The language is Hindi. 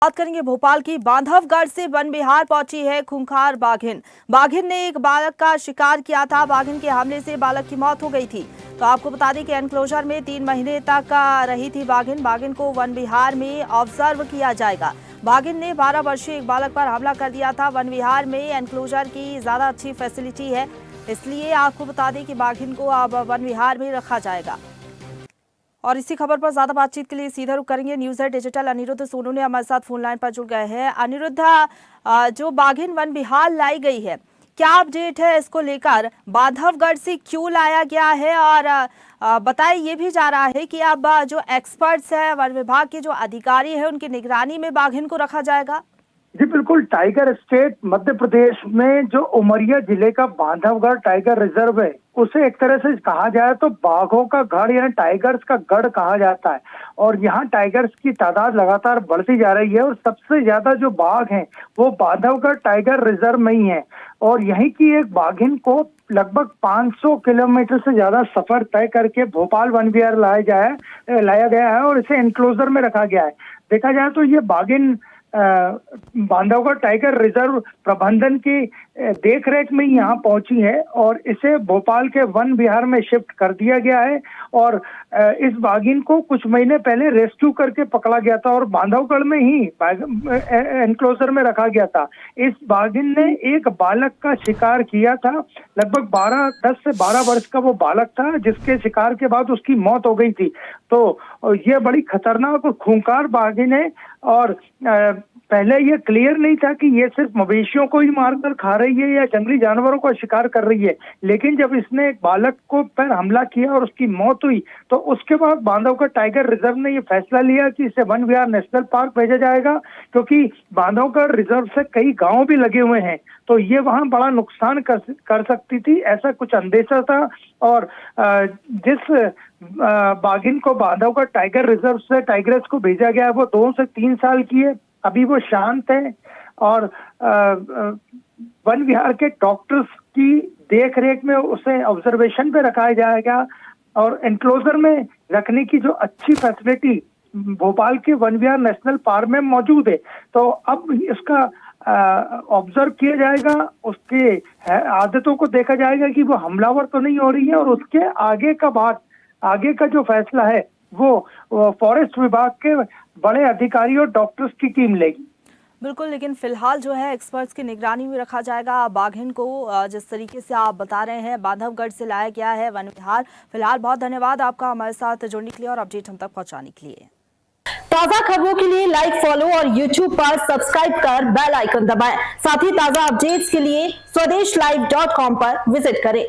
बात करेंगे भोपाल की। बांधवगढ़ से वन विहार पहुंची है खूंखार बाघिन। बाघिन ने एक बालक का शिकार किया था। बाघिन के हमले से बालक की मौत हो गई थी। तो आपको बता दें कि एनक्लोजर में 3 महीने तक रही थी बाघिन। बाघिन को वन विहार में ऑब्जर्व किया जाएगा। बाघिन ने 12 वर्षीय एक बालक पर हमला कर दिया था। वन विहार में एनक्लोजर की ज्यादा अच्छी फैसिलिटी है, इसलिए आपको बता दें कि बाघिन को अब वन विहार में रखा जाएगा। और इसी खबर पर ज्यादा बातचीत के लिए सीधा रुख करेंगे news at digital Aniruddh Sonu ने हमारे साथ फोन लाइन पर जुड़ गए हैं। अनिरुद्ध, जो बाघिन वन विहार लाई गई है, क्या अपडेट है इसको लेकर? बांधवगढ़ से क्यों लाया गया है? और बताया ये भी जा रहा है कि अब जो एक्सपर्ट्स है, वन विभाग के जो अधिकारी है, उनकी निगरानी में बाघिन को रखा जाएगा। जी बिल्कुल। टाइगर स्टेट मध्य प्रदेश में जो उमरिया जिले का बांधवगढ़ टाइगर रिजर्व है, उसे एक तरह से कहा जाए तो बाघों का गढ़ यानी टाइगर्स का गढ़ कहा जाता है। और यहाँ टाइगर्स की तादाद लगातार बढ़ती जा रही है और सबसे ज्यादा जो बाघ हैं वो बांधवगढ़ टाइगर रिजर्व में ही है। और यहीं की एक बाघिन को लगभग 500 किलोमीटर से ज्यादा सफर तय करके भोपाल वन विहार लाया गया है और इसे एनक्लोजर में रखा गया है। देखा जाए तो ये बाघिन बांधवगढ़ टाइगर रिजर्व प्रबंधन की देखरेख में यहाँ पहुंची है और इसे भोपाल के वन विहार में शिफ्ट कर दिया गया है। और इस बाघिन को कुछ महीने पहले रेस्क्यू करके पकड़ा गया था और बांधवगढ़ में ही एनक्लोजर में रखा गया था। इस बाघिन ने एक बालक का शिकार किया था। लगभग 10 से 12 वर्ष का वो बालक था, जिसके शिकार के बाद उसकी मौत हो गई थी। तो ये बड़ी खतरनाक और खूंखार बाघिन है। और पहले ये क्लियर नहीं था कि ये सिर्फ मवेशियों को ही मारकर खा रही है या जंगली जानवरों का शिकार कर रही है, लेकिन जब इसने एक बालक को पर हमला किया और उसकी मौत हुई तो उसके बाद बांधवगढ़ टाइगर रिजर्व ने ये फैसला लिया कि इसे वन विहार नेशनल पार्क भेजा जाएगा, क्योंकि बांधवगढ़ रिजर्व से कई गांव भी लगे हुए हैं, तो ये वहां बड़ा नुकसान कर सकती थी, ऐसा कुछ अंदेशा था। और जिस बाघिन को बांधवगढ़ टाइगर रिजर्व से टाइगर्स को भेजा गया है वो 2 से 3 साल की है। अभी वो शांत है और वन विहार के डॉक्टर्स की देखरेख में उसे ऑब्जर्वेशन पे रखा जाएगा। और एनक्लोजर में रखने की जो अच्छी फैसिलिटी भोपाल के वन विहार नेशनल पार्क में मौजूद है, तो अब इसका ऑब्जर्व किया जाएगा, उसके आदतों को देखा जाएगा कि वो हमलावर तो नहीं हो रही है। और उसके आगे का जो फैसला है वो फॉरेस्ट विभाग के बड़े अधिकारी और डॉक्टर्स की टीम लेगी। बिल्कुल, लेकिन फिलहाल जो है एक्सपर्ट्स की निगरानी में रखा जाएगा बाघिन को। जिस तरीके से आप बता रहे हैं, बांधवगढ़ से लाया गया है वन विहार। फिलहाल बहुत धन्यवाद आपका हमारे साथ जुड़ने के लिए और अपडेट हम तक पहुंचाने के लिए। ताजा खबरों के लिए लाइक, फॉलो और YouTube पर सब्सक्राइब कर बेल आइकन दबाएं। साथ ही ताजा अपडेट्स के लिए swedeshlive.com पर विजिट करें।